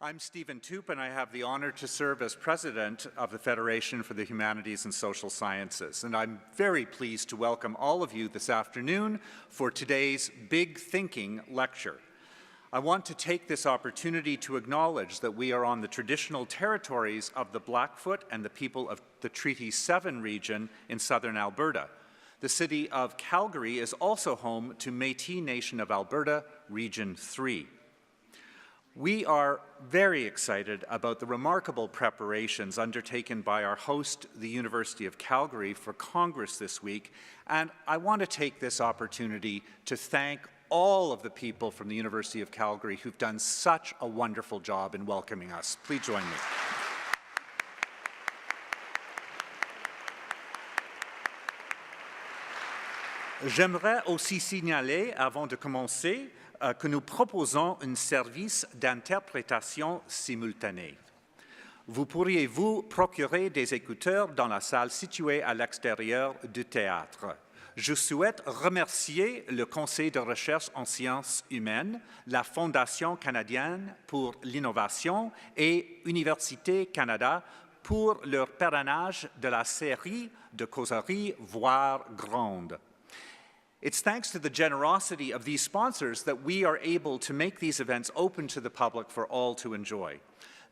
I'm Stephen Toop, and I have the honor to serve as president of the Federation for the Humanities and Social Sciences. And I'm very pleased to welcome all of you this afternoon for today's Big Thinking lecture. I want to take this opportunity to acknowledge that we are on the traditional territories of the Blackfoot and the people of the Treaty 7 region in southern Alberta. The city of Calgary is also home to Métis Nation of Alberta, Region 3. We are very excited about the remarkable preparations undertaken by our host, the University of Calgary, for Congress this week, and I want to take this opportunity to thank all of the people from the University of Calgary who've done such a wonderful job in welcoming us. Please join me. J'aimerais aussi signaler, avant de commencer, que nous proposons un service d'interprétation simultanée. Vous pourriez vous procurer des écouteurs dans la salle située à l'extérieur du théâtre. Je souhaite remercier le Conseil de recherche en sciences humaines, la Fondation canadienne pour l'innovation et Université Canada pour leur parrainage de la série de causeries Voix grandes. It's thanks to the generosity of these sponsors that we are able to make these events open to the public for all to enjoy.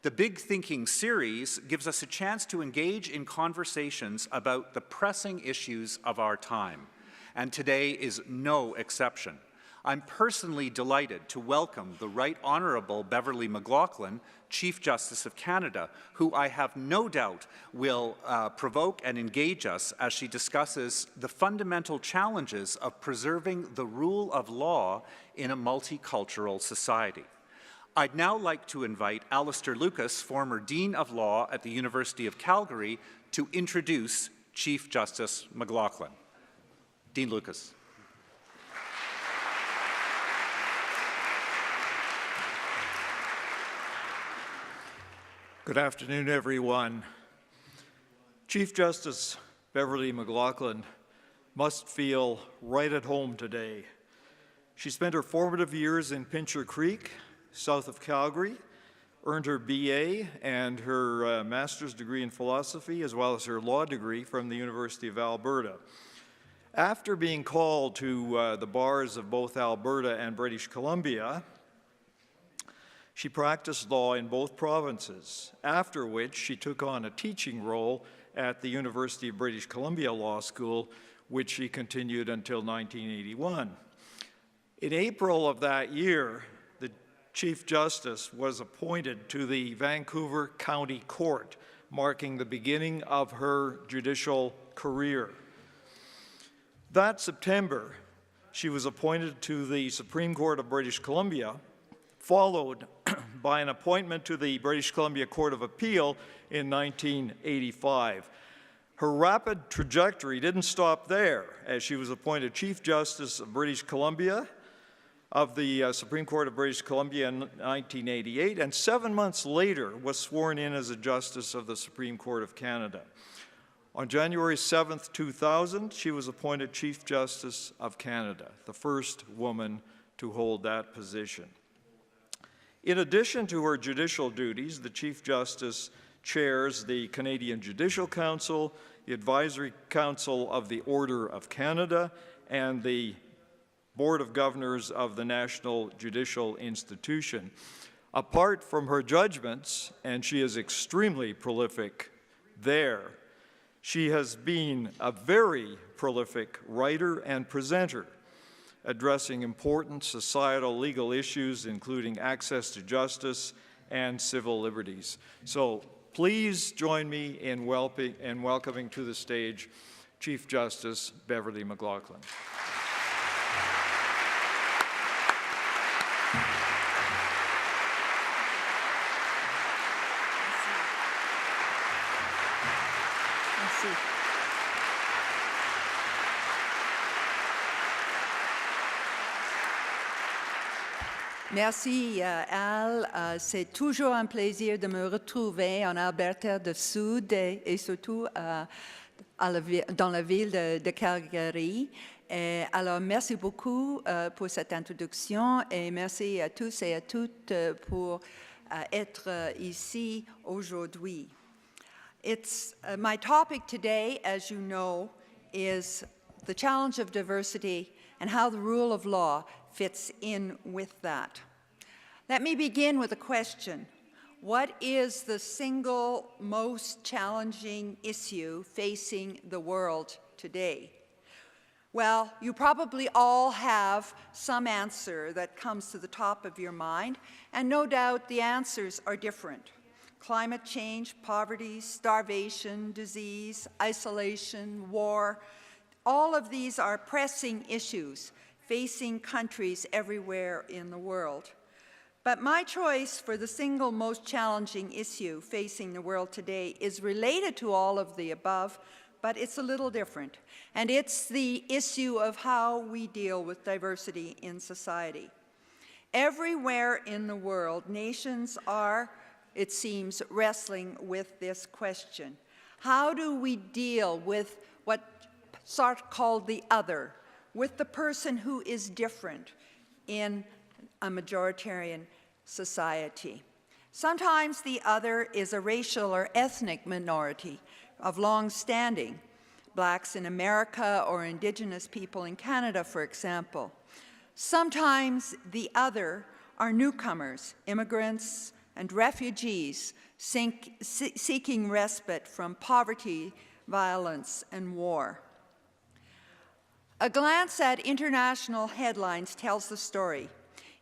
The Big Thinking series gives us a chance to engage in conversations about the pressing issues of our time, and today is no exception. I'm personally delighted to welcome the Right Honourable Beverley McLachlin, Chief Justice of Canada, who I have no doubt will provoke and engage us as she discusses the fundamental challenges of preserving the rule of law in a multicultural society. I'd now like to invite Alistair Lucas, former Dean of Law at the University of Calgary, to introduce Chief Justice McLachlin. Dean Lucas. Good afternoon, everyone. Chief Justice Beverley McLachlin must feel right at home today. She spent her formative years in Pincher Creek, south of Calgary, earned her BA and her master's degree in philosophy, as well as her law degree from the University of Alberta. After being called to the bars of both Alberta and British Columbia, she practiced law in both provinces, after which she took on a teaching role at the University of British Columbia Law School, which she continued until 1981. In April of that year, the Chief Justice was appointed to the Vancouver County Court, marking the beginning of her judicial career. That September, she was appointed to the Supreme Court of British Columbia, followed by an appointment to the British Columbia Court of Appeal in 1985. Her rapid trajectory didn't stop there, as she was appointed Chief Justice of British Columbia of the Supreme Court of British Columbia in 1988, and 7 months later was sworn in as a Justice of the Supreme Court of Canada. On January 7th, 2000, she was appointed Chief Justice of Canada, the first woman to hold that position. In addition to her judicial duties, the Chief Justice chairs the Canadian Judicial Council, the Advisory Council of the Order of Canada, and the Board of Governors of the National Judicial Institution. Apart from her judgments, and she is extremely prolific there, she has been a very prolific writer and presenter, addressing important societal legal issues, including access to justice and civil liberties. So please join me in welcoming to the stage Chief Justice Beverley McLachlin. Merci Al, c'est toujours un plaisir de me retrouver en Alberta du Sud et surtout dans la ville de Calgary. Alors merci beaucoup pour cette introduction et merci à tous et à toutes pour être ici aujourd'hui. My topic today, as you know, is the challenge of diversity and how the rule of law fits in with that. Let me begin with a question. What is the single most challenging issue facing the world today? Well, you probably all have some answer that comes to the top of your mind, and no doubt the answers are different. Climate change, poverty, starvation, disease, isolation, war, all of these are pressing issues facing countries everywhere in the world. But my choice for the single most challenging issue facing the world today is related to all of the above, but it's a little different. And it's the issue of how we deal with diversity in society. Everywhere in the world, nations are, it seems, wrestling with this question. How do we deal with what Sartre called the other, with the person who is different in a majoritarian society? Sometimes the other is a racial or ethnic minority of long standing, blacks in America or Indigenous people in Canada, for example. Sometimes the other are newcomers, immigrants, and refugees seeking respite from poverty, violence, and war. A glance at international headlines tells the story.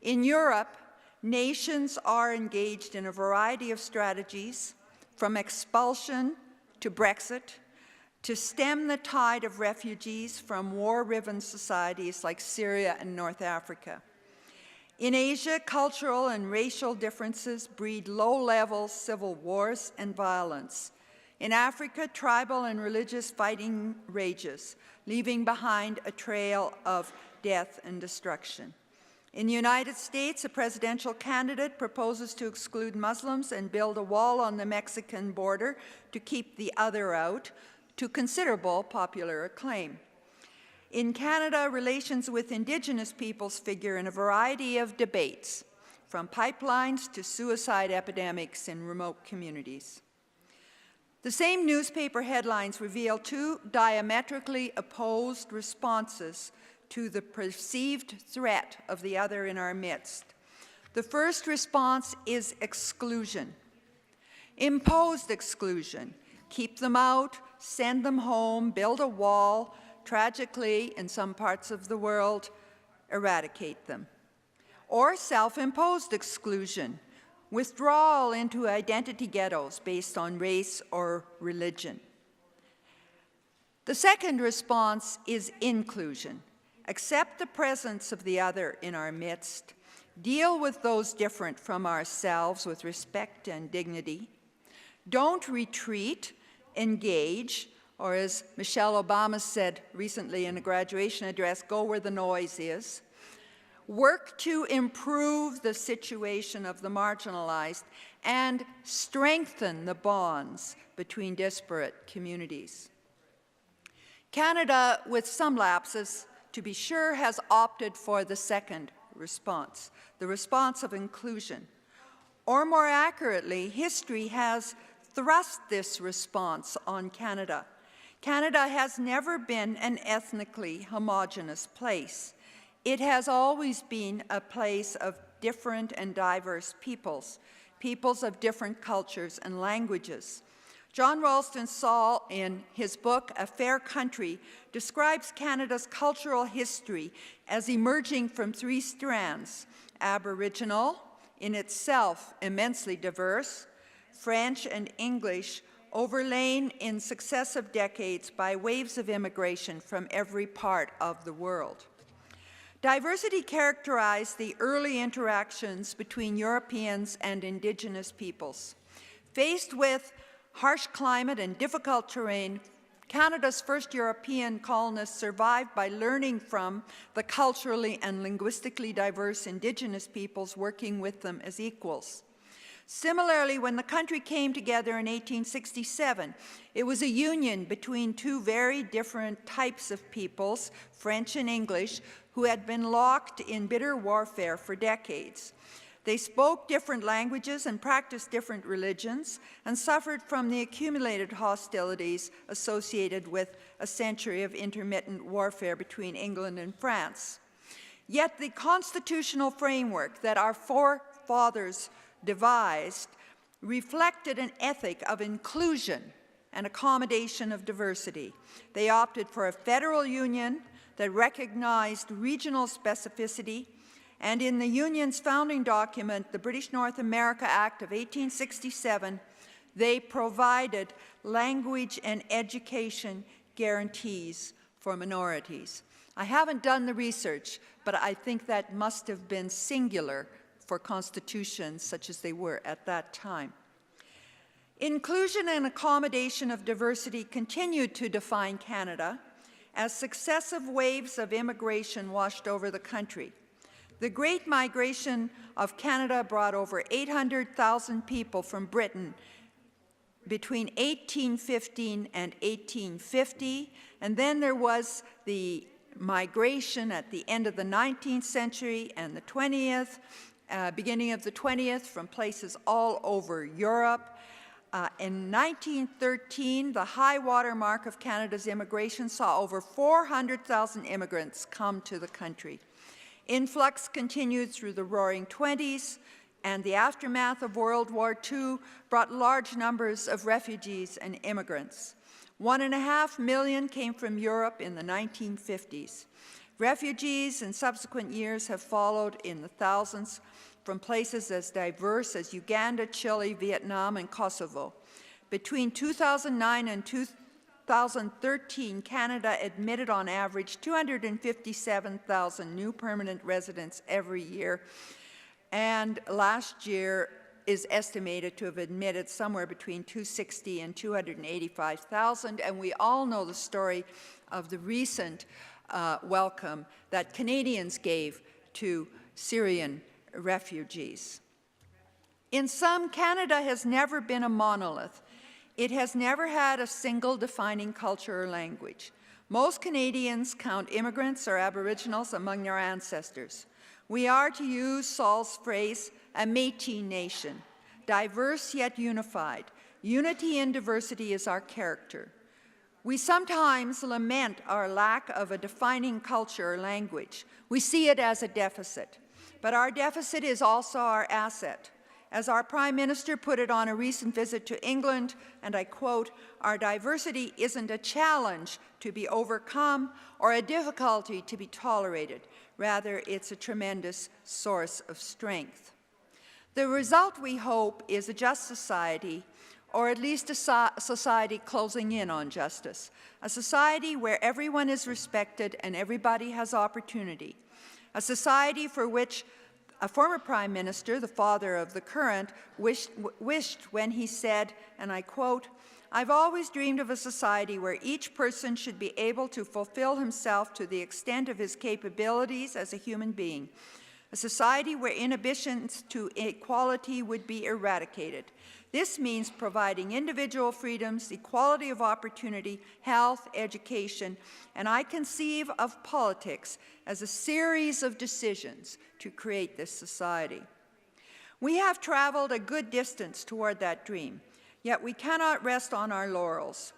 In Europe, nations are engaged in a variety of strategies, from expulsion to Brexit, to stem the tide of refugees from war-riven societies like Syria and North Africa. In Asia, cultural and racial differences breed low-level civil wars and violence. In Africa, tribal and religious fighting rages, leaving behind a trail of death and destruction. In the United States, a presidential candidate proposes to exclude Muslims and build a wall on the Mexican border to keep the other out, to considerable popular acclaim. In Canada, relations with Indigenous peoples figure in a variety of debates, from pipelines to suicide epidemics in remote communities. The same newspaper headlines reveal two diametrically opposed responses to the perceived threat of the other in our midst. The first response is exclusion. Imposed exclusion. Keep them out, send them home, build a wall, tragically, in some parts of the world, eradicate them. Or self-imposed exclusion. Withdrawal into identity ghettos based on race or religion. The second response is inclusion. Accept the presence of the other in our midst. Deal with those different from ourselves with respect and dignity. Don't retreat, engage, or as Michelle Obama said recently in a graduation address, go where the noise is. Work to improve the situation of the marginalized and strengthen the bonds between disparate communities. Canada, with some lapses, to be sure, has opted for the second response, the response of inclusion. Or more accurately, history has thrust this response on Canada. Canada has never been an ethnically homogeneous place. It has always been a place of different and diverse peoples, peoples of different cultures and languages. John Ralston Saul, in his book, A Fair Country, describes Canada's cultural history as emerging from three strands: Aboriginal, in itself immensely diverse, French and English, overlain in successive decades by waves of immigration from every part of the world. Diversity characterized the early interactions between Europeans and Indigenous peoples. Faced with harsh climate and difficult terrain, Canada's first European colonists survived by learning from the culturally and linguistically diverse Indigenous peoples, working with them as equals. Similarly, when the country came together in 1867, it was a union between two very different types of peoples, French and English, who had been locked in bitter warfare for decades. They spoke different languages and practiced different religions and suffered from the accumulated hostilities associated with a century of intermittent warfare between England and France. Yet the constitutional framework that our forefathers devised reflected an ethic of inclusion and accommodation of diversity. They opted for a federal union that recognized regional specificity, and in the Union's founding document, the British North America Act of 1867, they provided language and education guarantees for minorities. I haven't done the research, but I think that must have been singular for constitutions such as they were at that time. Inclusion and accommodation of diversity continued to define Canada as successive waves of immigration washed over the country. The Great Migration of Canada brought over 800,000 people from Britain between 1815 and 1850, and then there was the migration at the end of the 19th century and the 20th, beginning of the 20th, from places all over Europe. In 1913, the high water mark of Canada's immigration saw over 400,000 immigrants come to the country. Influx continued through the Roaring '20s, and the aftermath of World War II brought large numbers of refugees and immigrants. 1.5 million came from Europe in the 1950s. Refugees in subsequent years have followed in the thousands from places as diverse as Uganda, Chile, Vietnam, and Kosovo. Between 2009 and 2013, Canada admitted on average 257,000 new permanent residents every year, and last year is estimated to have admitted somewhere between 260 and 285,000, and we all know the story of the recent welcome that Canadians gave to Syrian refugees. In sum, Canada has never been a monolith. It has never had a single defining culture or language. Most Canadians count immigrants or Aboriginals among their ancestors. We are, to use Saul's phrase, a Métis nation, diverse yet unified. Unity in diversity is our character. We sometimes lament our lack of a defining culture or language. We see it as a deficit. But our deficit is also our asset. As our Prime Minister put it on a recent visit to England, and I quote, "Our diversity isn't a challenge to be overcome or a difficulty to be tolerated. Rather, it's a tremendous source of strength." The result, we hope, is a just society, or at least a society closing in on justice, a society where everyone is respected and everybody has opportunity, a society for which a former Prime Minister, the father of the current, wished when he said, and I quote, "I've always dreamed of a society where each person should be able to fulfill himself to the extent of his capabilities as a human being. A society where inhibitions to equality would be eradicated. This means providing individual freedoms, equality of opportunity, health, education, and I conceive of politics as a series of decisions to create this society." We have traveled a good distance toward that dream, yet we cannot rest on our laurels.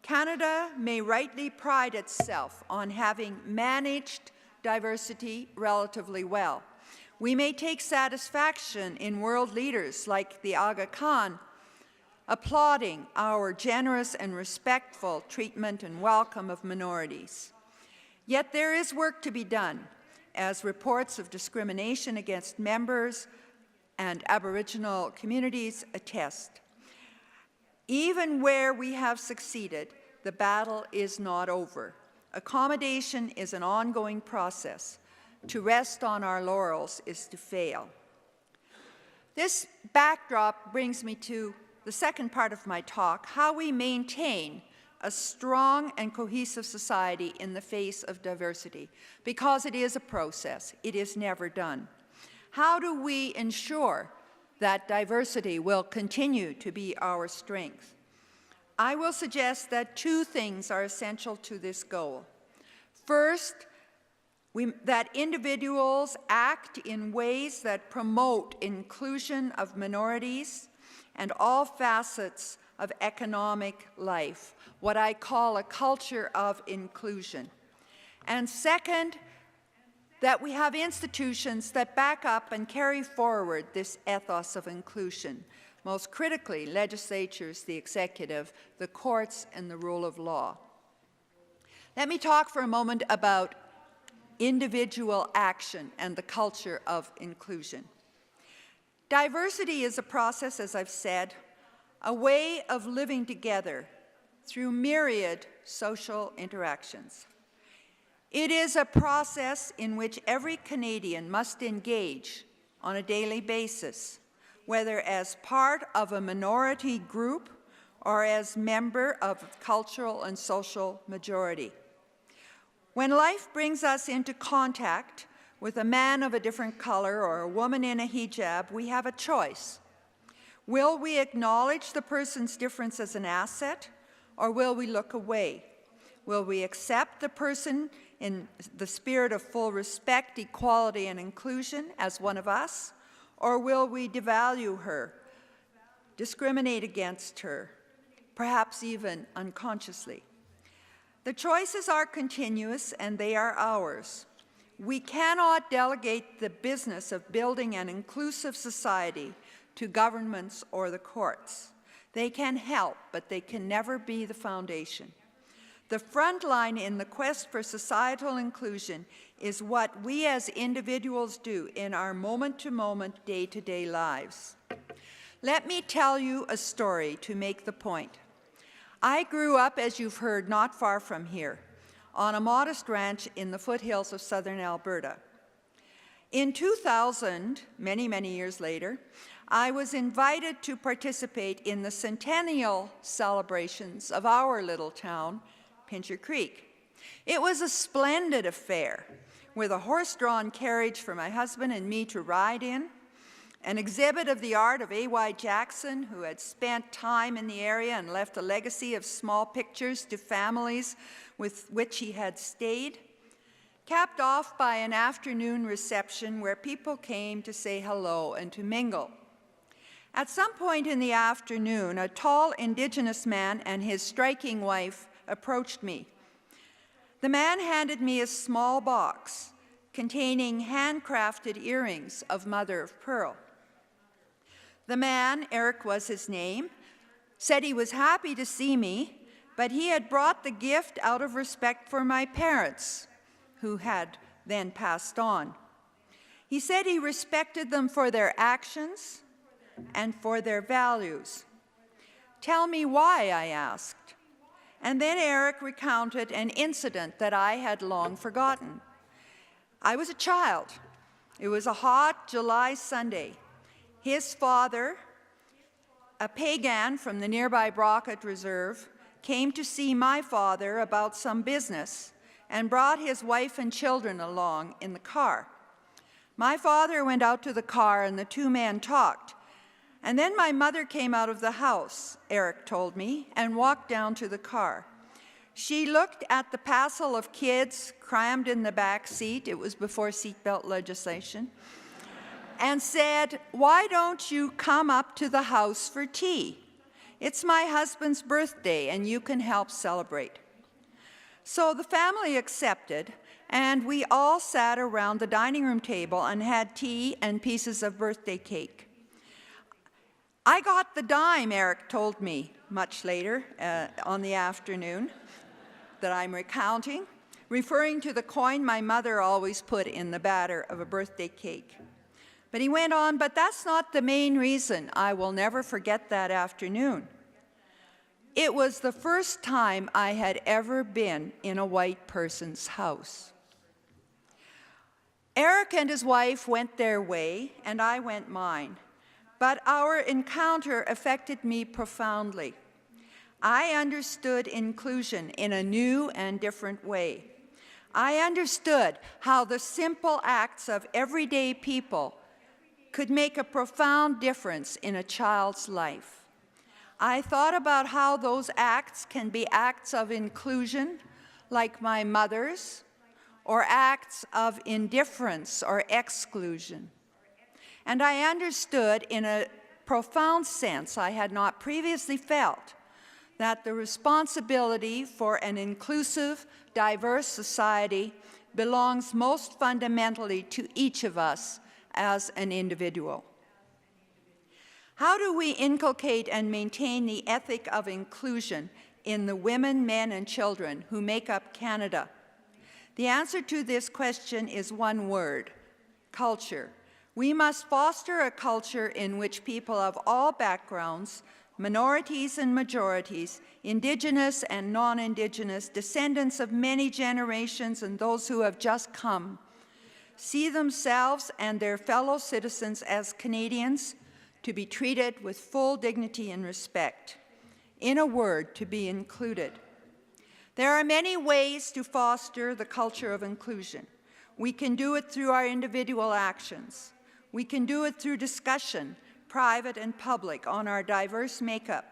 Canada may rightly pride itself on having managed diversity relatively well. We may take satisfaction in world leaders like the Aga Khan applauding our generous and respectful treatment and welcome of minorities. Yet there is work to be done, as reports of discrimination against members and Aboriginal communities attest. Even where we have succeeded, the battle is not over. Accommodation is an ongoing process. To rest on our laurels is to fail. This backdrop brings me to the second part of my talk, how we maintain a strong and cohesive society in the face of diversity, because it is a process. It is never done. How do we ensure that diversity will continue to be our strength? I will suggest that two things are essential to this goal. First, that individuals act in ways that promote inclusion of minorities and all facets of economic life, what I call a culture of inclusion. And second, that we have institutions that back up and carry forward this ethos of inclusion, most critically legislatures, the executive, the courts, and the rule of law. Let me talk for a moment about individual action and the culture of inclusion. Diversity is a process, as I've said, a way of living together through myriad social interactions. It is a process in which every Canadian must engage on a daily basis, whether as part of a minority group or as member of a cultural and social majority. When life brings us into contact with a man of a different color or a woman in a hijab, we have a choice. Will we acknowledge the person's difference as an asset, or will we look away? Will we accept the person in the spirit of full respect, equality, and inclusion as one of us, or will we devalue her, discriminate against her, perhaps even unconsciously? The choices are continuous and they are ours. We cannot delegate the business of building an inclusive society to governments or the courts. They can help, but they can never be the foundation. The front line in the quest for societal inclusion is what we as individuals do in our moment-to-moment, day-to-day lives. Let me tell you a story to make the point. I grew up, as you've heard, not far from here, on a modest ranch in the foothills of southern Alberta. In 2000, many, many years later, I was invited to participate in the centennial celebrations of our little town, Pincher Creek. It was a splendid affair, with a horse-drawn carriage for my husband and me to ride in, an exhibit of the art of A.Y. Jackson, who had spent time in the area and left a legacy of small pictures to families with which he had stayed, capped off by an afternoon reception where people came to say hello and to mingle. At some point in the afternoon, a tall Indigenous man and his striking wife approached me. The man handed me a small box containing handcrafted earrings of mother of pearl. The man, Eric was his name, said he was happy to see me, but he had brought the gift out of respect for my parents, who had then passed on. He said he respected them for their actions and for their values. Tell me why, I asked. And then Eric recounted an incident that I had long forgotten. I was a child. It was a hot July Sunday. His father, a pagan from the nearby Brockett Reserve, came to see my father about some business and brought his wife and children along in the car. My father went out to the car and the two men talked. And then my mother came out of the house, Eric told me, and walked down to the car. She looked at the passel of kids crammed in the back seat, it was before seatbelt legislation, and said, "Why don't you come up to the house for tea? It's my husband's birthday and you can help celebrate." So the family accepted, and we all sat around the dining room table and had tea and pieces of birthday cake. I got the dime, Eric told me much later on the afternoon that I'm recounting, referring to the coin my mother always put in the batter of a birthday cake. But he went on, "But that's not the main reason I will never forget that afternoon. It was the first time I had ever been in a white person's house." Eric and his wife went their way, and I went mine. But our encounter affected me profoundly. I understood inclusion in a new and different way. I understood how the simple acts of everyday people could make a profound difference in a child's life. I thought about how those acts can be acts of inclusion, like my mother's, or acts of indifference or exclusion. And I understood in a profound sense I had not previously felt that the responsibility for an inclusive, diverse society belongs most fundamentally to each of us as an individual. How do we inculcate and maintain the ethic of inclusion in the women, men, and children who make up Canada? The answer to this question is one word: culture. We must foster a culture in which people of all backgrounds, minorities and majorities, Indigenous and non-Indigenous, descendants of many generations and those who have just come, see themselves and their fellow citizens as Canadians, to be treated with full dignity and respect. In a word, to be included. There are many ways to foster the culture of inclusion. We can do it through our individual actions. We can do it through discussion, private and public, on our diverse makeup,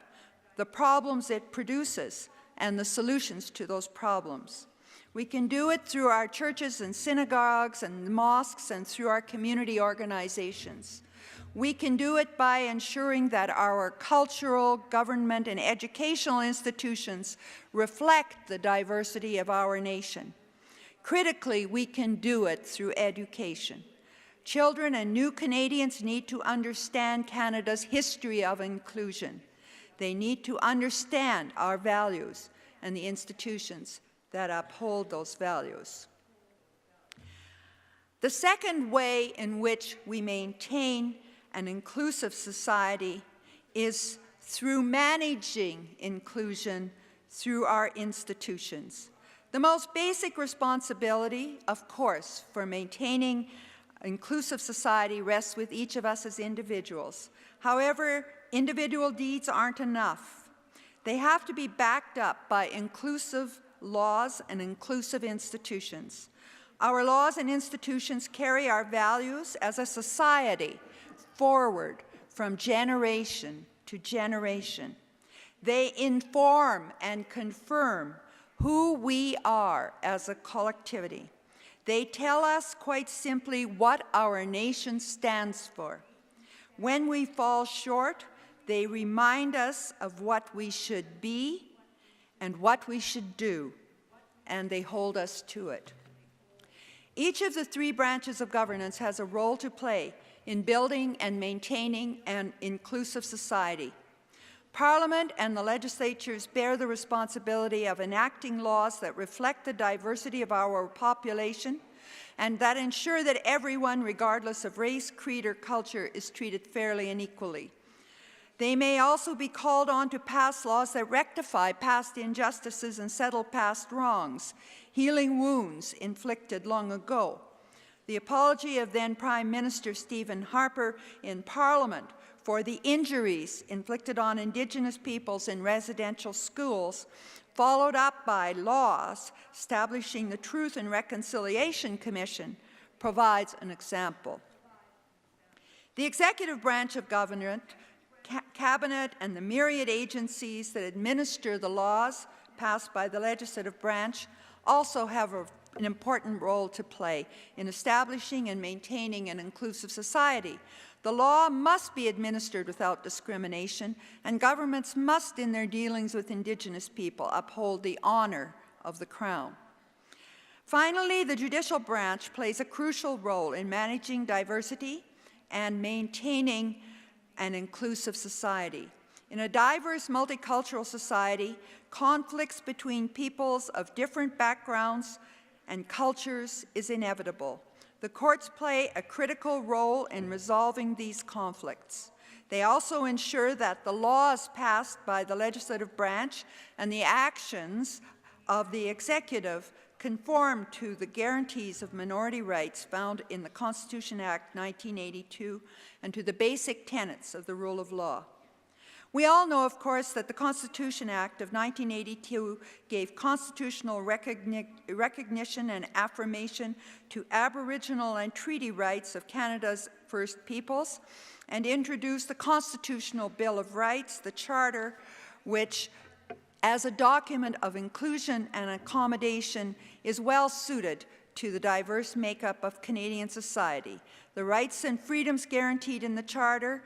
the problems it produces, and the solutions to those problems. We can do it through our churches and synagogues and mosques and through our community organizations. We can do it by ensuring that our cultural, government, and educational institutions reflect the diversity of our nation. Critically, we can do it through education. Children and new Canadians need to understand Canada's history of inclusion. They need to understand our values and the institutions that uphold those values. The second way in which we maintain an inclusive society is through managing inclusion through our institutions. The most basic responsibility, of course, for maintaining inclusive society rests with each of us as individuals. However, individual deeds aren't enough. They have to be backed up by inclusive laws and inclusive institutions. Our laws and institutions carry our values as a society forward from generation to generation. They inform and confirm who we are as a collectivity. They tell us quite simply what our nation stands for. When we fall short, they remind us of what we should be and what we should do, and they hold us to it. Each of the three branches of governance has a role to play in building and maintaining an inclusive society. Parliament and the legislatures bear the responsibility of enacting laws that reflect the diversity of our population and that ensure that everyone, regardless of race, creed, or culture, is treated fairly and equally. They may also be called on to pass laws that rectify past injustices and settle past wrongs, healing wounds inflicted long ago. The apology of then Prime Minister Stephen Harper in Parliament for the injuries inflicted on Indigenous peoples in residential schools, followed up by laws establishing the Truth and Reconciliation Commission, provides an example. The executive branch of government, Cabinet, and the myriad agencies that administer the laws passed by the legislative branch also have an important role to play in establishing and maintaining an inclusive society. The law must be administered without discrimination, and governments must, in their dealings with Indigenous people, uphold the honor of the Crown. Finally, the judicial branch plays a crucial role in managing diversity and maintaining an inclusive society. In a diverse, multicultural society, conflicts between peoples of different backgrounds and cultures is inevitable. The courts play a critical role in resolving these conflicts. They also ensure that the laws passed by the legislative branch and the actions of the executive conform to the guarantees of minority rights found in the Constitution Act 1982 and to the basic tenets of the rule of law. We all know, of course, that the Constitution Act of 1982 gave constitutional recognition and affirmation to Aboriginal and treaty rights of Canada's First Peoples and introduced the Constitutional Bill of Rights, the Charter, which, as a document of inclusion and accommodation, is well suited to the diverse makeup of Canadian society. The rights and freedoms guaranteed in the Charter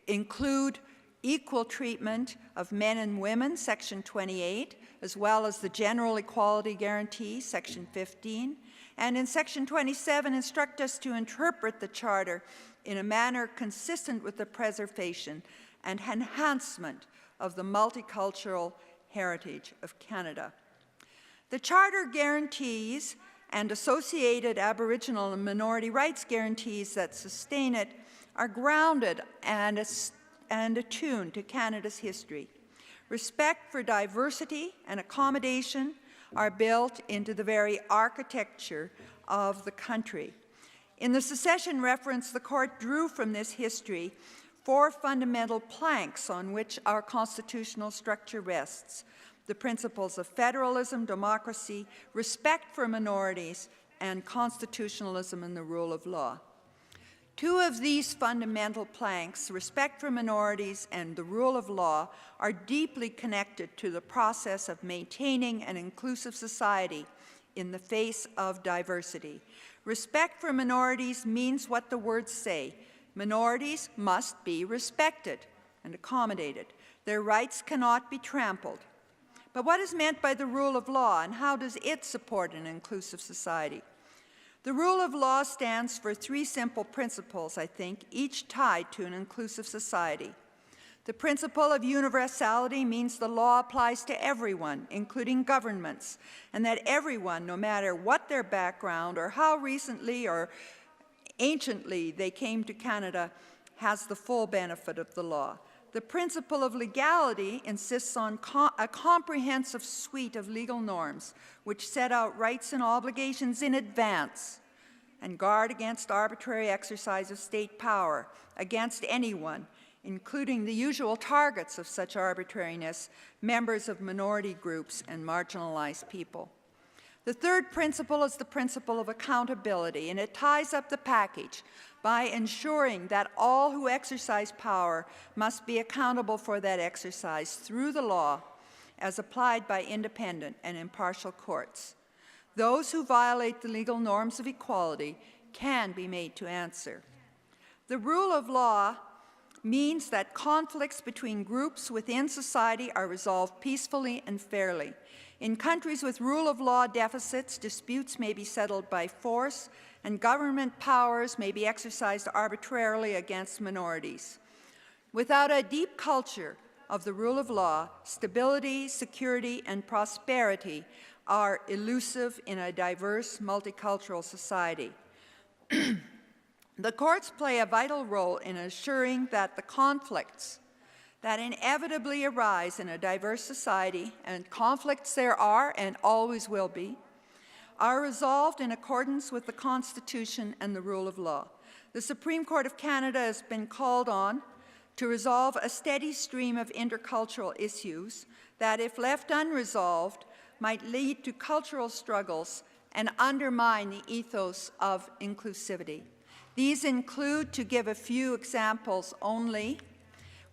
include equal treatment of men and women, Section 28, as well as the General Equality Guarantee, Section 15, and in Section 27 instruct us to interpret the Charter in a manner consistent with the preservation and enhancement of the multicultural heritage of Canada. The Charter guarantees and associated Aboriginal and minority rights guarantees that sustain it are grounded and attuned to Canada's history. Respect for diversity and accommodation are built into the very architecture of the country. In the secession reference, the Court drew from this history 4 fundamental planks on which our constitutional structure rests: the principles of federalism, democracy, respect for minorities, and constitutionalism and the rule of law. 2 of these fundamental planks, respect for minorities and the rule of law, are deeply connected to the process of maintaining an inclusive society in the face of diversity. Respect for minorities means what the words say. Minorities must be respected and accommodated. Their rights cannot be trampled. But what is meant by the rule of law, and how does it support an inclusive society? The rule of law stands for 3 simple principles, I think, each tied to an inclusive society. The principle of universality means the law applies to everyone, including governments, and that everyone, no matter what their background or how recently or anciently they came to Canada, has the full benefit of the law. The principle of legality insists on a comprehensive suite of legal norms which set out rights and obligations in advance and guard against arbitrary exercise of state power against anyone, including the usual targets of such arbitrariness, members of minority groups and marginalized people. The third principle is the principle of accountability, and it ties up the package by ensuring that all who exercise power must be accountable for that exercise through the law as applied by independent and impartial courts. Those who violate the legal norms of equality can be made to answer. The rule of law means that conflicts between groups within society are resolved peacefully and fairly. In countries with rule of law deficits, disputes may be settled by force, and government powers may be exercised arbitrarily against minorities. Without a deep culture of the rule of law, stability, security, and prosperity are elusive in a diverse, multicultural society. The courts play a vital role in assuring that the conflicts that inevitably arise in a diverse society, and conflicts there are and always will be, are resolved in accordance with the Constitution and the rule of law. The Supreme Court of Canada has been called on to resolve a steady stream of intercultural issues that, if left unresolved, might lead to cultural struggles and undermine the ethos of inclusivity. These include, to give a few examples only,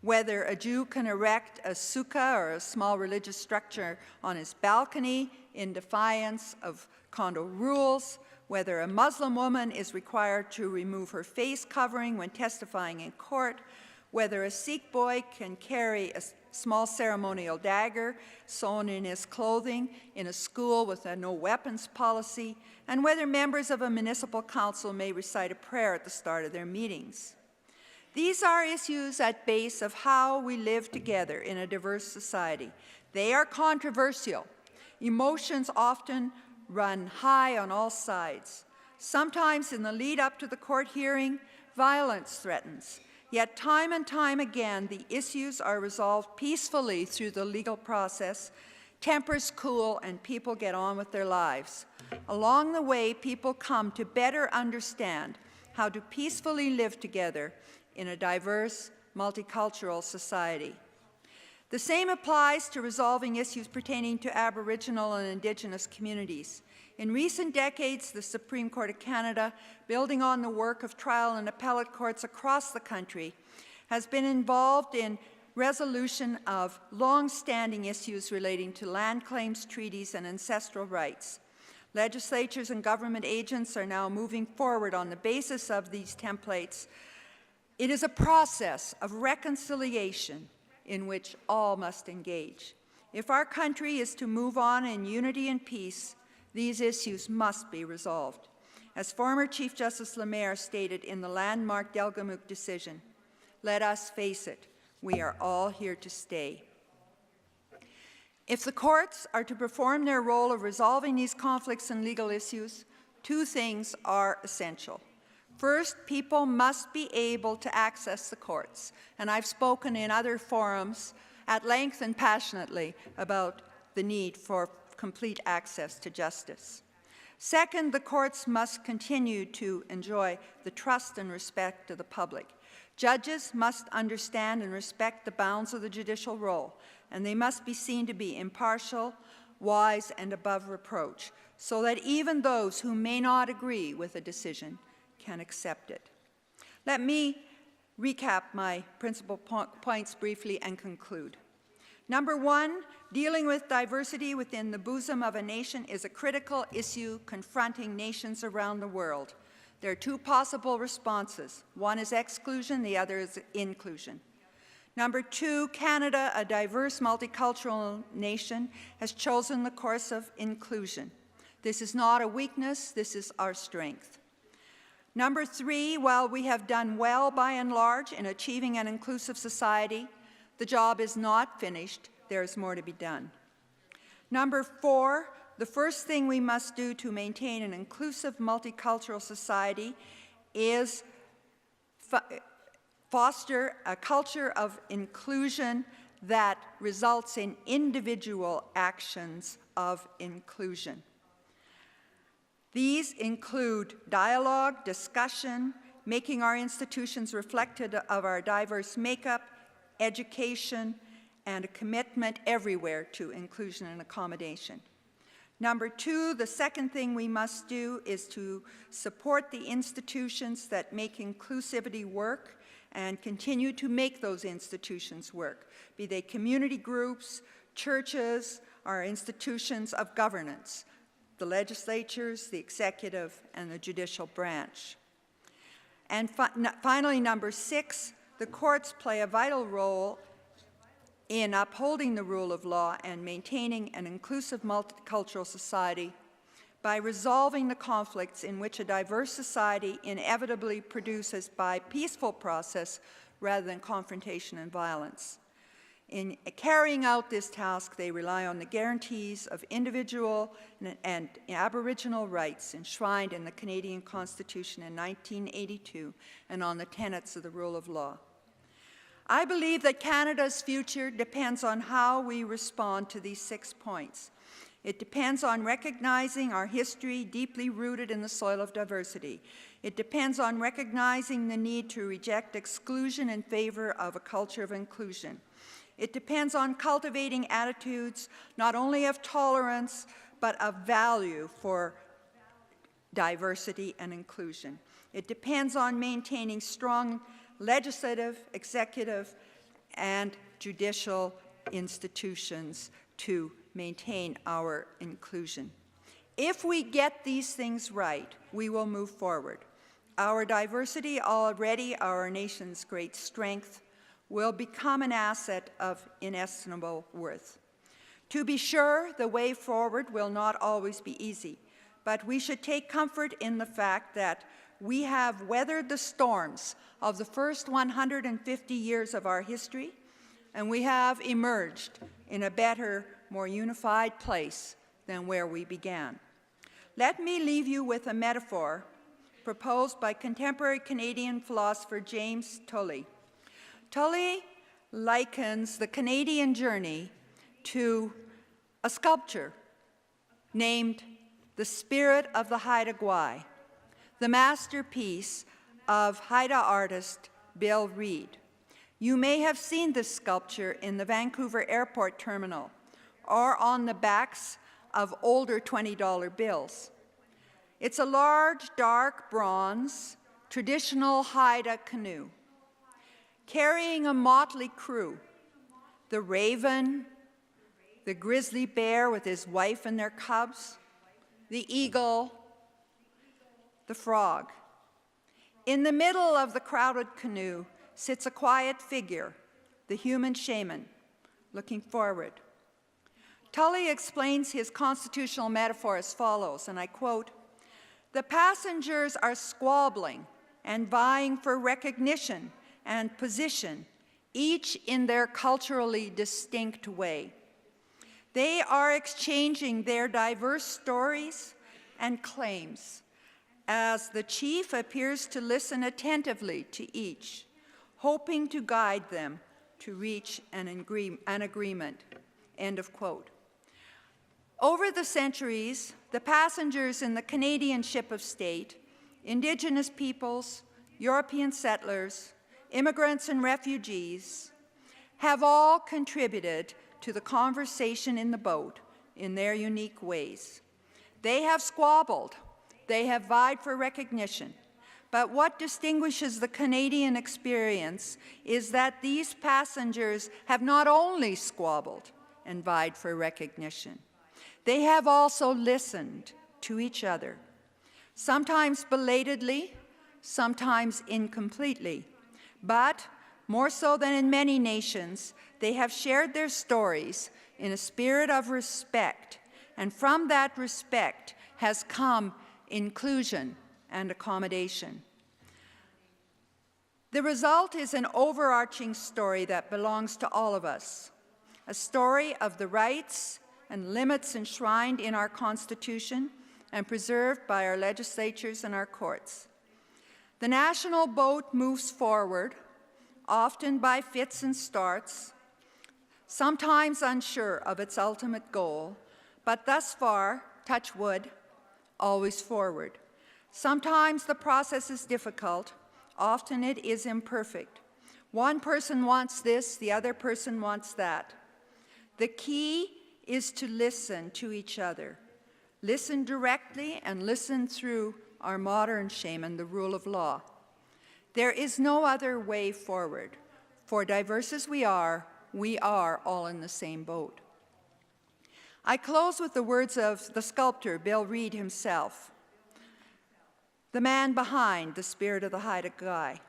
whether a Jew can erect a sukkah or a small religious structure on his balcony in defiance of condo rules, whether a Muslim woman is required to remove her face covering when testifying in court, whether a Sikh boy can carry a small ceremonial dagger sewn in his clothing in a school with a no weapons policy, and whether members of a municipal council may recite a prayer at the start of their meetings. These are issues at base of how we live together in a diverse society. They are controversial. Emotions often run high on all sides. Sometimes in the lead up to the court hearing, violence threatens. Yet time and time again, the issues are resolved peacefully through the legal process, tempers cool, and people get on with their lives. Along the way, people come to better understand how to peacefully live together in a diverse, multicultural society. The same applies to resolving issues pertaining to Aboriginal and Indigenous communities. In recent decades, the Supreme Court of Canada, building on the work of trial and appellate courts across the country, has been involved in resolution of long-standing issues relating to land claims, treaties, and ancestral rights. Legislatures and government agents are now moving forward on the basis of these templates. It is a process of reconciliation in which all must engage. If our country is to move on in unity and peace, these issues must be resolved. As former Chief Justice Lemaire stated in the landmark Delgamuukw decision, let us face it, we are all here to stay. If the courts are to perform their role of resolving these conflicts and legal issues, two things are essential. First, people must be able to access the courts, and I've spoken in other forums at length and passionately about the need for complete access to justice. Second, the courts must continue to enjoy the trust and respect of the public. Judges must understand and respect the bounds of the judicial role, and they must be seen to be impartial, wise, and above reproach, so that even those who may not agree with a decision can accept it. Let me recap my principal points briefly and conclude. Number one, dealing with diversity within the bosom of a nation is a critical issue confronting nations around the world. There are two possible responses. One is exclusion, the other is inclusion. Number two, Canada, a diverse multicultural nation, has chosen the course of inclusion. This is not a weakness, this is our strength. Number three, while we have done well by and large in achieving an inclusive society, the job is not finished. There is more to be done. Number four, the first thing we must do to maintain an inclusive multicultural society is foster a culture of inclusion that results in individual actions of inclusion. These include dialogue, discussion, making our institutions reflective of our diverse makeup, education, and a commitment everywhere to inclusion and accommodation. Number two, the second thing we must do is to support the institutions that make inclusivity work and continue to make those institutions work, be they community groups, churches, or institutions of governance, the legislatures, the executive, and the judicial branch. And finally, number six, the courts play a vital role in upholding the rule of law and maintaining an inclusive multicultural society by resolving the conflicts in which a diverse society inevitably produces by peaceful process rather than confrontation and violence. In carrying out this task, they rely on the guarantees of individual and Aboriginal rights enshrined in the Canadian Constitution in 1982 and on the tenets of the rule of law. I believe that Canada's future depends on how we respond to these 6 points. It depends on recognizing our history deeply rooted in the soil of diversity. It depends on recognizing the need to reject exclusion in favor of a culture of inclusion. It depends on cultivating attitudes not only of tolerance, but of value for diversity and inclusion. It depends on maintaining strong legislative, executive, and judicial institutions to maintain our inclusion. If we get these things right, we will move forward. Our diversity, already our nation's great strength, will become an asset of inestimable worth. To be sure, the way forward will not always be easy, but we should take comfort in the fact that we have weathered the storms of the first 150 years of our history, and we have emerged in a better, more unified place than where we began. Let me leave you with a metaphor proposed by contemporary Canadian philosopher James Tully. Tully likens the Canadian journey to a sculpture named The Spirit of the Haida Gwaii, the masterpiece of Haida artist Bill Reid. You may have seen this sculpture in the Vancouver Airport Terminal or on the backs of older $20 bills. It's a large, dark bronze, traditional Haida canoe, carrying a motley crew, the raven, the grizzly bear with his wife and their cubs, the eagle, the frog. In the middle of the crowded canoe sits a quiet figure, the human shaman, looking forward. Tully explains his constitutional metaphor as follows, and I quote, "The passengers are squabbling and vying for recognition and position, each in their culturally distinct way. They are exchanging their diverse stories and claims as the chief appears to listen attentively to each, hoping to guide them to reach an agreement." End of quote. Over the centuries, the passengers in the Canadian ship of state, Indigenous peoples, European settlers, immigrants and refugees, have all contributed to the conversation in the boat in their unique ways. They have squabbled, they have vied for recognition, but what distinguishes the Canadian experience is that these passengers have not only squabbled and vied for recognition, they have also listened to each other, sometimes belatedly, sometimes incompletely, but more so than in many nations, they have shared their stories in a spirit of respect, and from that respect has come inclusion and accommodation. The result is an overarching story that belongs to all of us, a story of the rights and limits enshrined in our Constitution and preserved by our legislatures and our courts. The national boat moves forward, often by fits and starts, sometimes unsure of its ultimate goal, but thus far, touch wood, always forward. Sometimes the process is difficult, often it is imperfect. One person wants this, the other person wants that. The key is to listen to each other. Listen directly and listen through our modern shaman, the rule of law. There is no other way forward. For diverse as we are all in the same boat. I close with the words of the sculptor, Bill Reed himself, the man behind the spirit of the Haida Gwaii,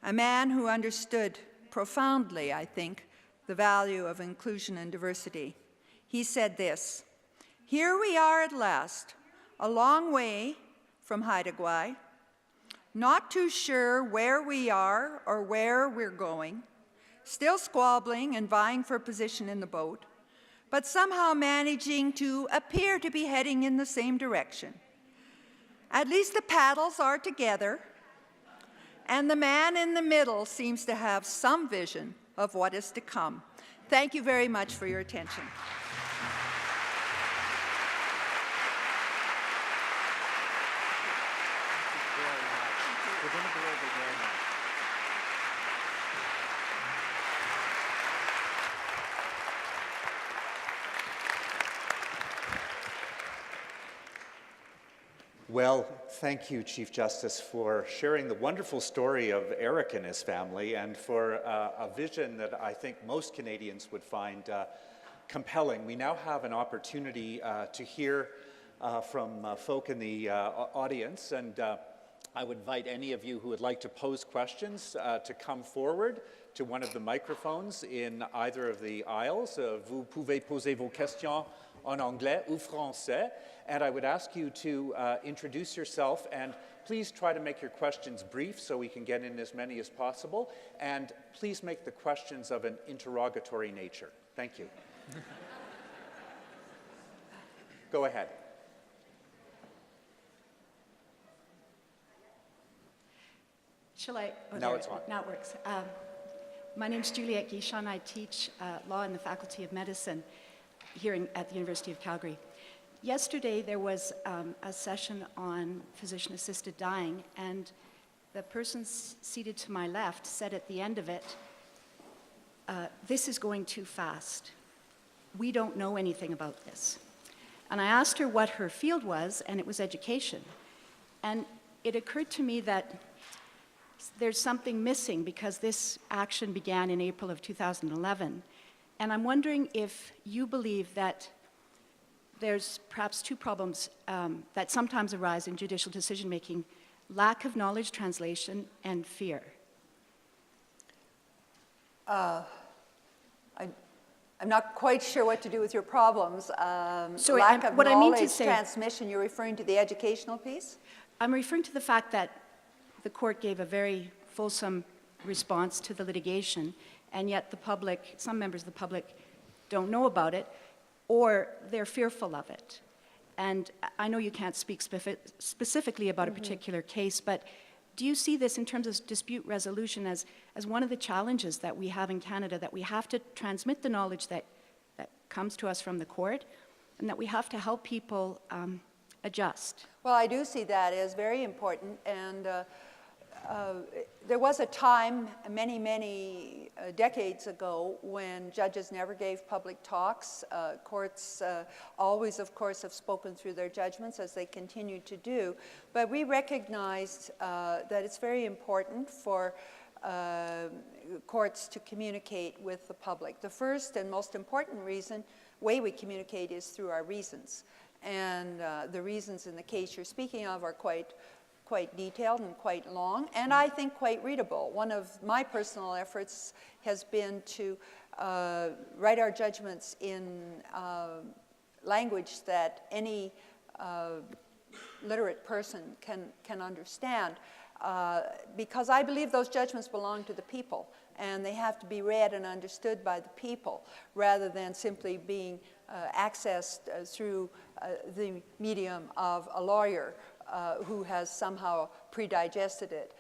a man who understood profoundly, I think, the value of inclusion and diversity. He said this, "Here we are at last, a long way from Haida Gwaii, not too sure where we are or where we're going, still squabbling and vying for position in the boat, but somehow managing to appear to be heading in the same direction. At least the paddles are together, and the man in the middle seems to have some vision of what is to come." Thank you very much for your attention. We're going to go over there now. Well, thank you, Chief Justice, for sharing the wonderful story of Eric and his family and for a vision that I think most Canadians would find compelling. We now have an opportunity to hear from folk in the audience, and I would invite any of you who would like to pose questions to come forward to one of the microphones in either of the aisles. Vous pouvez poser vos questions en anglais ou français, and I would ask you to introduce yourself, and please try to make your questions brief so we can get in as many as possible, and please make the questions of an interrogatory nature. Thank you. Go ahead. Shall I? Oh, now it's on. Now it works. My name is Juliette Guichon. I teach law in the Faculty of Medicine here at the University of Calgary. Yesterday there was a session on physician-assisted dying, and the person seated to my left said at the end of it, "This is going too fast. We don't know anything about this." And I asked her what her field was, and it was education. And it occurred to me that there's something missing because this action began in April of 2011. And I'm wondering if you believe that there's perhaps two problems that sometimes arise in judicial decision-making: lack of knowledge translation and fear. I'm not quite sure what to do with your problems. Sorry, lack of what I mean to knowledge say- transmission, you're referring to the educational piece? I'm referring to the fact that the court gave a very fulsome response to the litigation, and yet the public, some members of the public, don't know about it, or they're fearful of it. And I know you can't speak specifically about a particular case, but do you see this in terms of dispute resolution as one of the challenges that we have in Canada, that we have to transmit the knowledge that comes to us from the court, and that we have to help people adjust? Well, I do see that as very important, and there was a time many decades ago when judges never gave public talks. Courts always, of course, have spoken through their judgments, as they continue to do, but we recognized that it's very important for courts to communicate with the public. The first and most important way we communicate is through our reasons. And the reasons in the case you're speaking of are quite detailed and quite long, and I think quite readable. One of my personal efforts has been to write our judgments in language that any literate person can understand, because I believe those judgments belong to the people, and they have to be read and understood by the people, rather than simply being accessed through the medium of a lawyer who has somehow pre-digested it.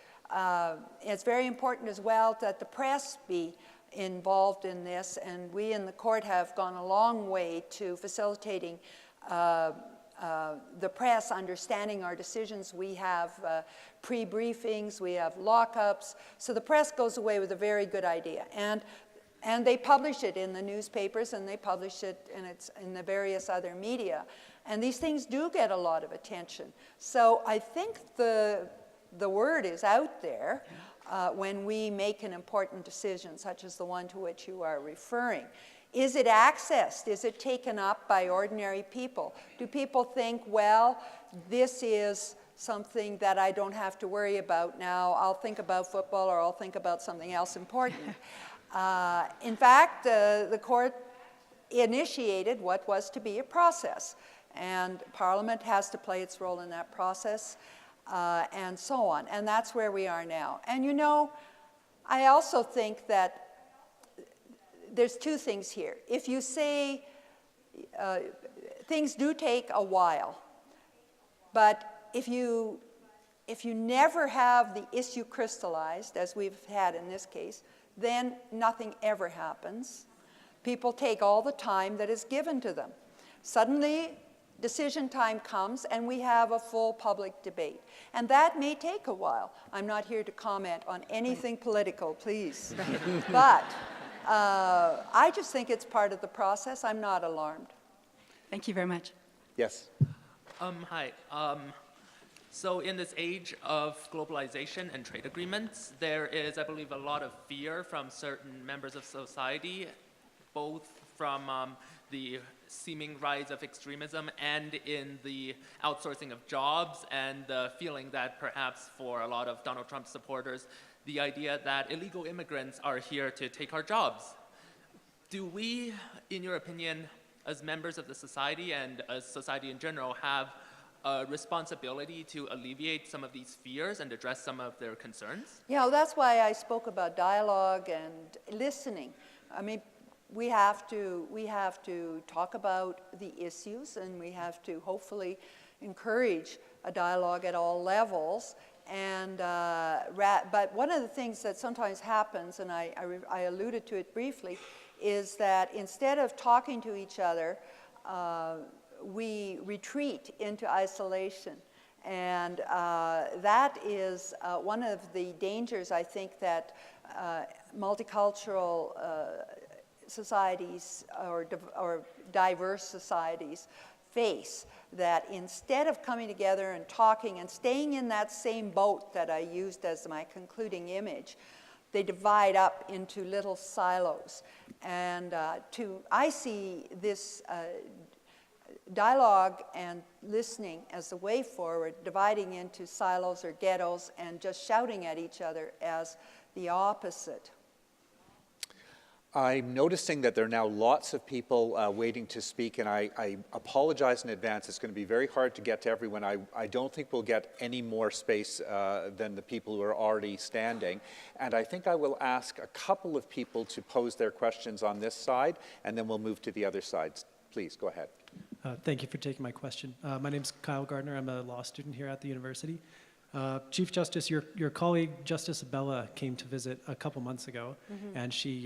It's very important as well that the press be involved in this, and we in the court have gone a long way to facilitating the press understanding our decisions. We have pre-briefings, we have lockups, so the press goes away with a very good idea. And they publish it in the newspapers, and they publish it in the various other media. And these things do get a lot of attention. So I think the word is out there when we make an important decision, such as the one to which you are referring. Is it accessed? Is it taken up by ordinary people? Do people think, well, this is something that I don't have to worry about now. I'll think about football, or I'll think about something else important. In fact, the court initiated what was to be a process, and Parliament has to play its role in that process, and so on. And that's where we are now. And you know, I also think that there's two things here. If you say things do take a while, but if you never have the issue crystallized, as we've had in this case, then nothing ever happens. People take all the time that is given to them. Suddenly, decision time comes, and we have a full public debate. And that may take a while. I'm not here to comment on anything political, please. But I just think it's part of the process. I'm not alarmed. Thank you very much. Yes. Hi. So in this age of globalization and trade agreements, there is, I believe, a lot of fear from certain members of society, both from the seeming rise of extremism and in the outsourcing of jobs, and the feeling that perhaps for a lot of Donald Trump supporters, the idea that illegal immigrants are here to take our jobs. Do we, in your opinion, as members of the society and as society in general, have a responsibility to alleviate some of these fears and address some of their concerns? Yeah, well, that's why I spoke about dialogue and listening. I mean, we have to talk about the issues, and we have to hopefully encourage a dialogue at all levels. And but one of the things that sometimes happens, and I alluded to it briefly, is that instead of talking to each other, we retreat into isolation. And that is one of the dangers, I think, that multicultural societies or diverse societies face, that instead of coming together and talking and staying in that same boat that I used as my concluding image, they divide up into little silos. And I see this dialogue and listening as the way forward, dividing into silos or ghettos and just shouting at each other as the opposite. I'm noticing that there are now lots of people waiting to speak, and I apologize in advance. It's going to be very hard to get to everyone. I don't think we'll get any more space than the people who are already standing. And I think I will ask a couple of people to pose their questions on this side, and then we'll move to the other sides. Please, go ahead. Thank you for taking my question. My name's Kyle Gardner. I'm a law student here at the university. Chief Justice, your colleague Justice Abella came to visit a couple months ago, and she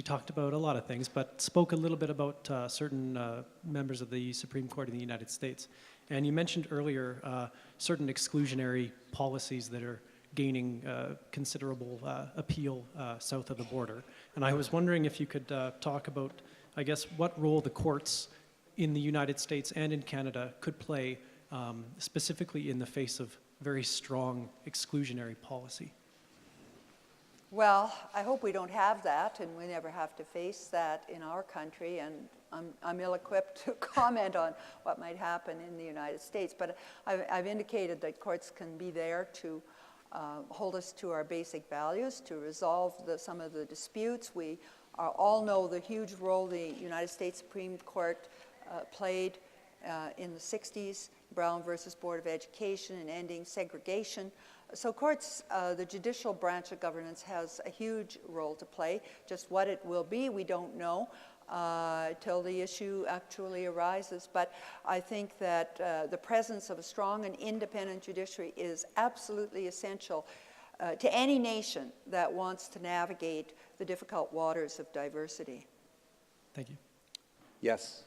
talked about a lot of things, but spoke a little bit about certain members of the Supreme Court in the United States. And you mentioned earlier certain exclusionary policies that are gaining considerable appeal south of the border. And I was wondering if you could talk about, I guess, what role the courts in the United States and in Canada could play specifically in the face of very strong exclusionary policy. Well, I hope we don't have that, and we never have to face that in our country, and I'm ill-equipped to comment on what might happen in the United States, but I've indicated that courts can be there to hold us to our basic values, to resolve some of the disputes. We all know the huge role the United States Supreme Court played in the 60s, Brown versus Board of Education, and ending segregation. So courts, the judicial branch of governance has a huge role to play. Just what it will be, we don't know till the issue actually arises. But I think that the presence of a strong and independent judiciary is absolutely essential to any nation that wants to navigate the difficult waters of diversity. Thank you. Yes.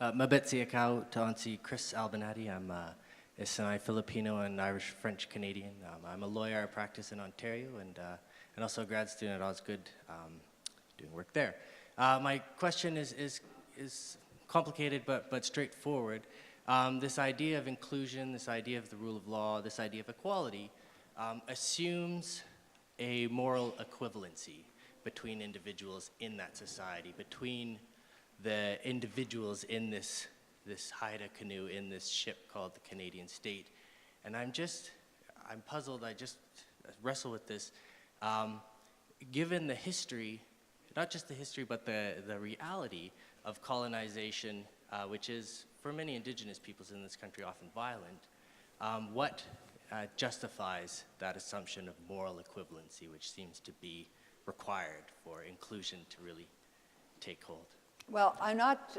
Mabetsi Akau, Taonsi Chris Albanati. I'm a Sinai Filipino and Irish French Canadian. I'm a lawyer. I practice in Ontario and also a grad student at Osgood, doing work there. My question is complicated but straightforward. This idea of inclusion, this idea of the rule of law, this idea of equality assumes a moral equivalency between individuals in that society, between the individuals in this Haida canoe, in this ship called the Canadian state. And I'm puzzled, I just wrestle with this. Given the history, not just the history, but the reality of colonization, which is, for many indigenous peoples in this country, often violent, what justifies that assumption of moral equivalency, which seems to be required for inclusion to really take hold? Well, I'm not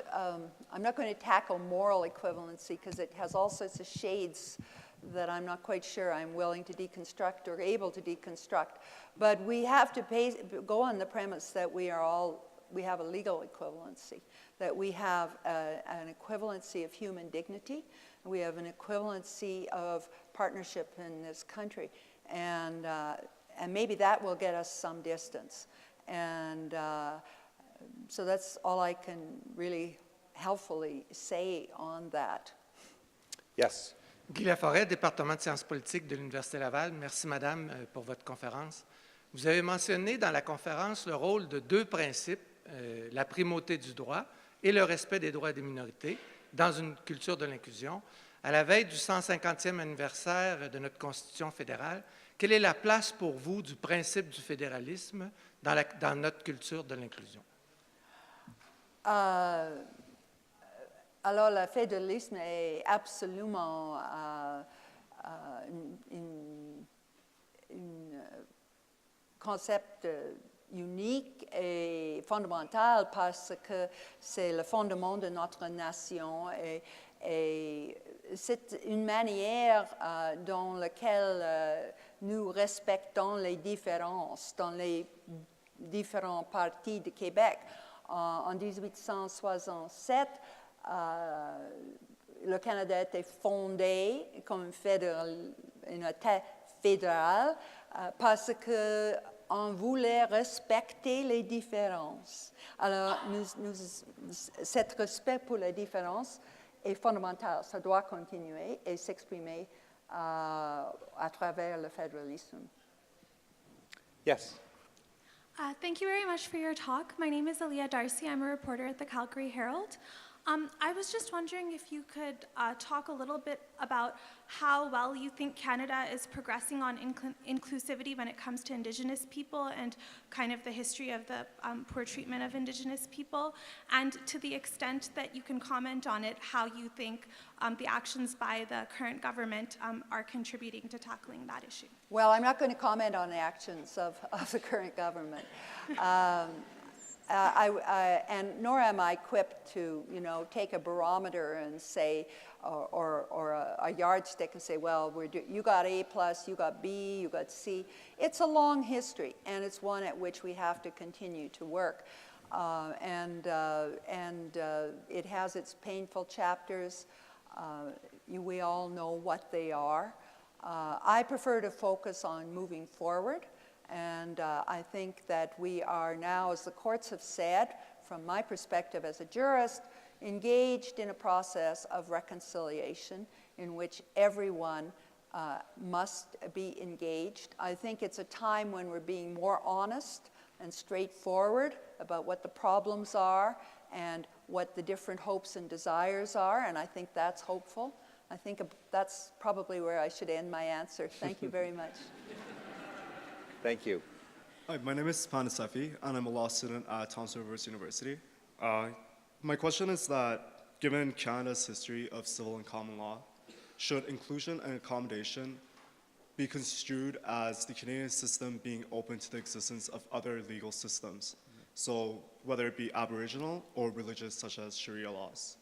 going to tackle moral equivalency because it has all sorts of shades that I'm not quite sure I'm willing to deconstruct or able to deconstruct. But we have to go on the premise that we have a legal equivalency, that we have an equivalency of human dignity, we have an equivalency of partnership in this country, and maybe that will get us some distance. And so that's all I can really helpfully say on that. Yes. Guy Laforêt, département de sciences politiques de l'Université Laval. Merci, Madame, pour votre conférence. Vous avez mentionné dans la conférence le rôle de deux principes, la primauté du droit et le respect des droits des minorités dans une culture de l'inclusion. À la veille du 150e anniversaire de notre Constitution fédérale, quelle est la place pour vous du principe du fédéralisme dans notre culture de l'inclusion? Alors, le fédéralisme est absolument un concept unique et fondamental parce que c'est le fondement de notre nation et c'est une manière dans laquelle nous respectons les différences dans les différentes parties du Québec. En 1867, le Canada a été fondé comme un État fédéral parce qu'on voulait respecter les différences. Alors, cet respect pour les différences est fondamental. Ça doit continuer et s'exprimer à travers le fédéralisme. Yes. Thank you very much for your talk. My name is Aaliyah Darcy. I'm a reporter at the Calgary Herald. I was just wondering if you could talk a little bit about how well you think Canada is progressing on inclusivity when it comes to Indigenous people and kind of the history of the poor treatment of Indigenous people, and to the extent that you can comment on it, how you think the actions by the current government are contributing to tackling that issue. Well, I'm not going to comment on the actions of the current government. And nor am I equipped to, take a barometer and say, or a yardstick and say, well, you got A+, you got B, you got C. It's a long history, and it's one at which we have to continue to work. And it has its painful chapters. We all know what they are. I prefer to focus on moving forward. And I think that we are now, as the courts have said, from my perspective as a jurist, engaged in a process of reconciliation in which everyone must be engaged. I think it's a time when we're being more honest and straightforward about what the problems are and what the different hopes and desires are, and I think that's hopeful. I think that's probably where I should end my answer. Thank you very much. Thank you. Hi, my name is Panasefi, and I'm a law student at Thompson Rivers University. My question is that, given Canada's history of civil and common law, should inclusion and accommodation be construed as the Canadian system being open to the existence of other legal systems? So whether it be Aboriginal or religious, such as Sharia laws?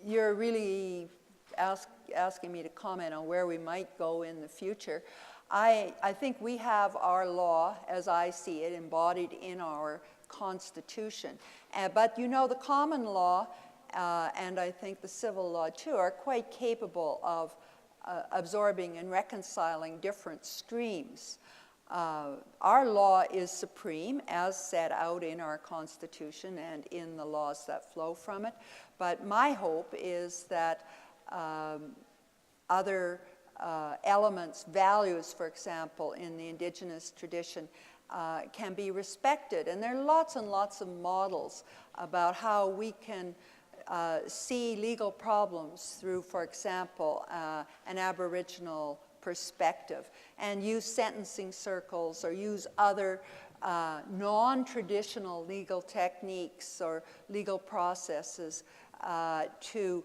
You're really asking me to comment on where we might go in the future. I think we have our law, as I see it, embodied in our Constitution. But the common law, and I think the civil law too, are quite capable of absorbing and reconciling different streams. Our law is supreme, as set out in our Constitution and in the laws that flow from it. But my hope is that other elements, values, for example, in the Indigenous tradition can be respected. And there are lots and lots of models about how we can see legal problems through, for example, an Aboriginal perspective, and use sentencing circles or use other non-traditional legal techniques or legal processes to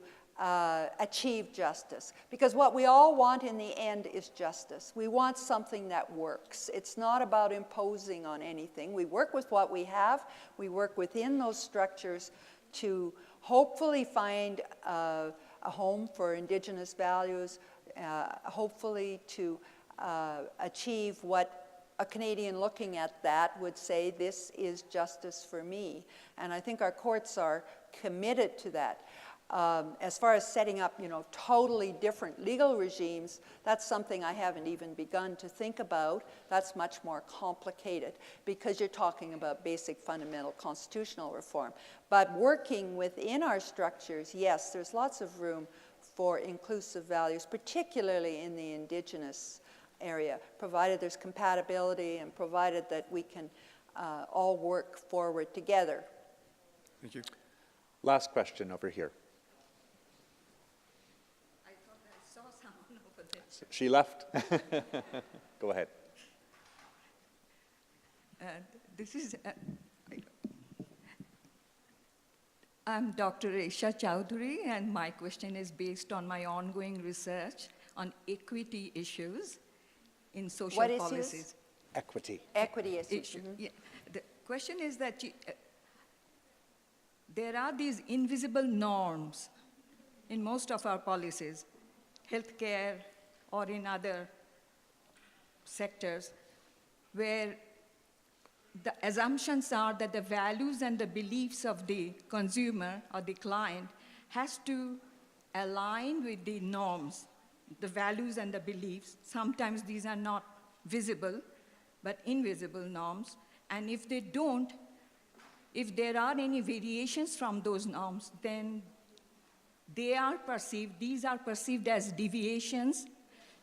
achieve justice. Because what we all want in the end is justice. We want something that works. It's not about imposing on anything. We work with what we have. We work within those structures to hopefully find a home for Indigenous values, hopefully to achieve what a Canadian looking at that would say, this is justice for me. And I think our courts are committed to that. As far as setting up, totally different legal regimes, that's something I haven't even begun to think about. That's much more complicated because you're talking about basic fundamental constitutional reform. But working within our structures, yes, there's lots of room for inclusive values, particularly in the Indigenous area, provided there's compatibility and provided that we can all work forward together. Thank you. Last question over here. I thought I saw someone over there. She left. Go ahead. This is, I'm Dr. Resha Chowdhury, and my question is based on my ongoing research on equity issues in social policies. Equity. Equity issues. Yeah. The question is that there are these invisible norms in most of our policies, healthcare or in other sectors, where the assumptions are that the values and the beliefs of the consumer or the client has to align with the norms, the values and the beliefs. Sometimes these are not visible, but invisible norms. And if they don't, if there are any variations from those norms, then these are perceived as deviations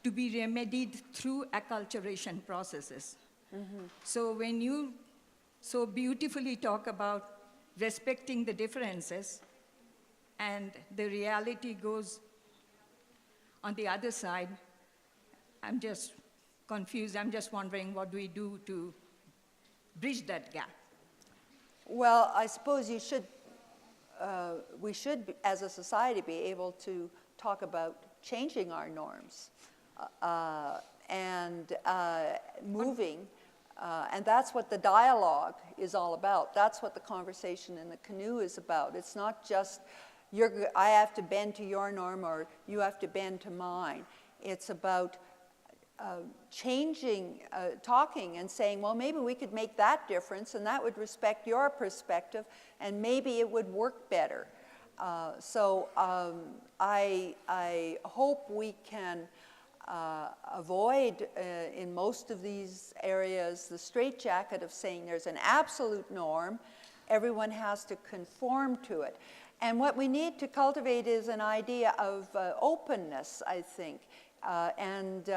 to be remedied through acculturation processes. Mm-hmm. So when you so beautifully talk about respecting the differences, and the reality goes on the other side. I'm just confused. I'm just wondering what do we do to bridge that gap? Well, I suppose we should, as a society, be able to talk about changing our norms and moving. And that's what the dialogue is all about. That's what the conversation in the canoe is about. It's not just I have to bend to your norm or you have to bend to mine. It's about changing, talking and saying, well, maybe we could make that difference and that would respect your perspective and maybe it would work better. So I hope we can avoid, in most of these areas, the straitjacket of saying there's an absolute norm, everyone has to conform to it. And what we need to cultivate is an idea of openness, I think, and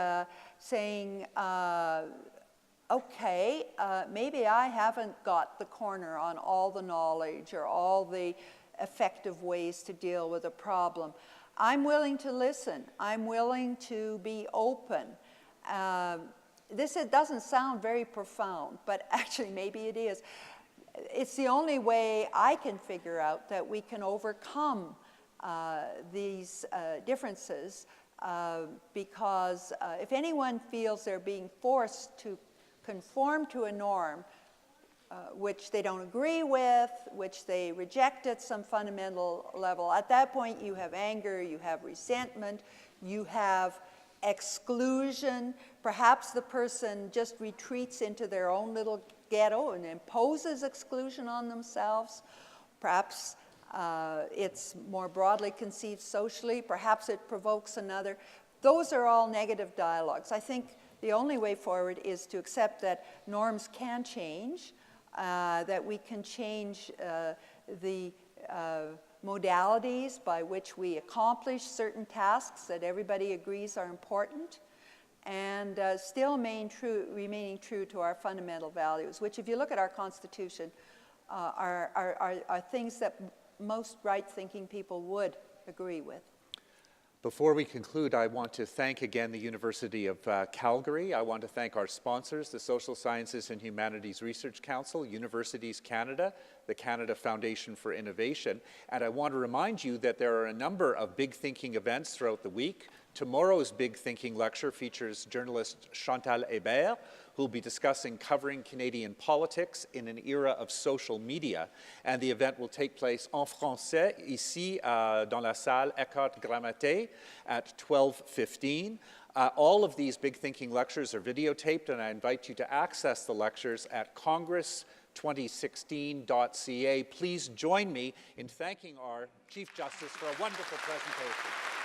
saying, okay, maybe I haven't got the corner on all the knowledge or all the effective ways to deal with a problem. I'm willing to listen. I'm willing to be open. It doesn't sound very profound, but actually maybe it is. It's the only way I can figure out that we can overcome these differences because if anyone feels they're being forced to conform to a norm which they don't agree with, which they reject at some fundamental level, at that point you have anger, you have resentment, you have exclusion. Perhaps the person just retreats into their own little ghetto and imposes exclusion on themselves. Perhaps it's more broadly conceived socially. Perhaps it provokes another. Those are all negative dialogues. I think the only way forward is to accept that norms can change, that we can change the modalities by which we accomplish certain tasks that everybody agrees are important, and still remaining true to our fundamental values, which, if you look at our Constitution, are things that most right-thinking people would agree with. Before we conclude, I want to thank again the University of Calgary. I want to thank our sponsors, the Social Sciences and Humanities Research Council, Universities Canada, the Canada Foundation for Innovation. And I want to remind you that there are a number of big thinking events throughout the week. Tomorrow's Big Thinking lecture features journalist Chantal Hébert, who will be discussing covering Canadian politics in an era of social media. And the event will take place en français, ici, dans la salle Eckhart-Grammaté at 12:15. All of these Big Thinking lectures are videotaped, and I invite you to access the lectures at congress2016.ca. Please join me in thanking our Chief Justice for a wonderful presentation.